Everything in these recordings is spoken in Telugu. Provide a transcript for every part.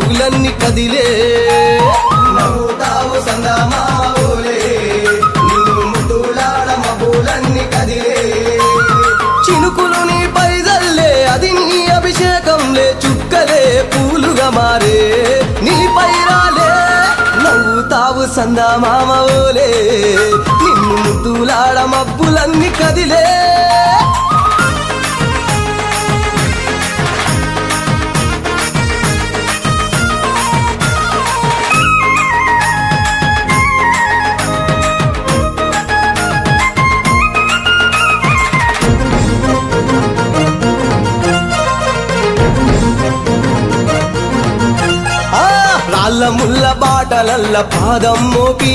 మబ్బులన్నీ కదిలే నవ్వుతావు సందమామ ఓలే నిన్ను ముద్దులాడ మబ్బులన్నీ కదిలే చినుకులు నీ పైదల్లే అది నీ అభిషేకంలే చుక్కలే పూలుగా మారే నీ పైరాలే నవ్వుతావు సందమామ ఓలే నిన్ను ముద్దులాడ మబ్బులన్నీ కదిలే రాళ్ళ ముళ్ళ బాటలల్ల పాదం మోపి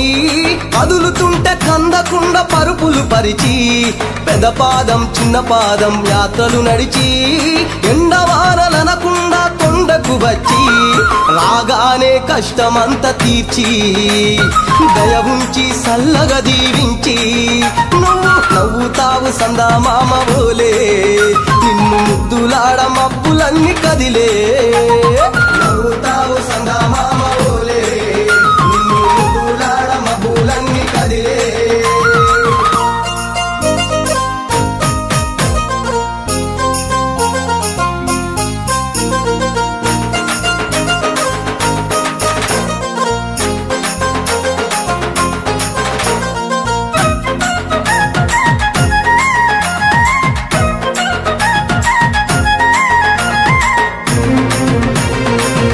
కదులుతుంటే కందకుండ పరుపులు పరిచి పెద్ద పాదం చిన్న పాదం యాత్రలు నడిచి ఎండవానలనకుండా కొండకు వచ్చి రాగానే కష్టమంతా తీర్చి దయ ఉంచి సల్లగా దీవించి నువ్వు నవ్వుతావు సందమామ ఓలే నిన్ను ముద్దులాడ మబ్బులన్నీ కదిలే నవ్వుతావు సందమామ ఓలే నిన్ను ముద్దులాడ మబ్బులన్నీ కదిలే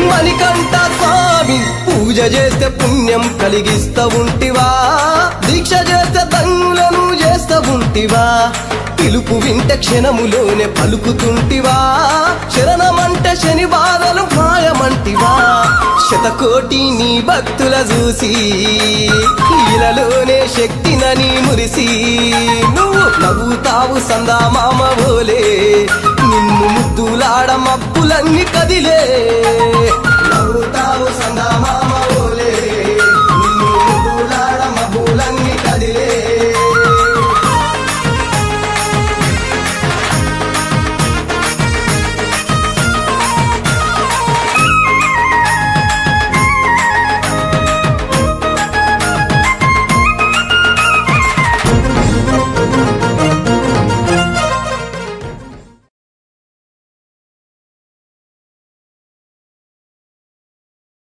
మణికంఠ స్వామి పూజ చేస్తే పుణ్యం కలిగిస్తా ఉంటివా దీక్ష చేస్తే దంగులను చేస్తా ఉంటివా పిలుపు వింటే క్షణములోనే పలుకుతుంటివా శరణమంటే శని బాధలు మాయమంటివా శతకోటి నీ భక్తుల చూసి ఇలలోనే శక్తినని మురిసి నువ్వు నవ్వుతావు సందమామ ఓలే నిన్ను ముద్దులాడ మబ్బులన్నీ కదిలే నవ్వుతావు సందమామ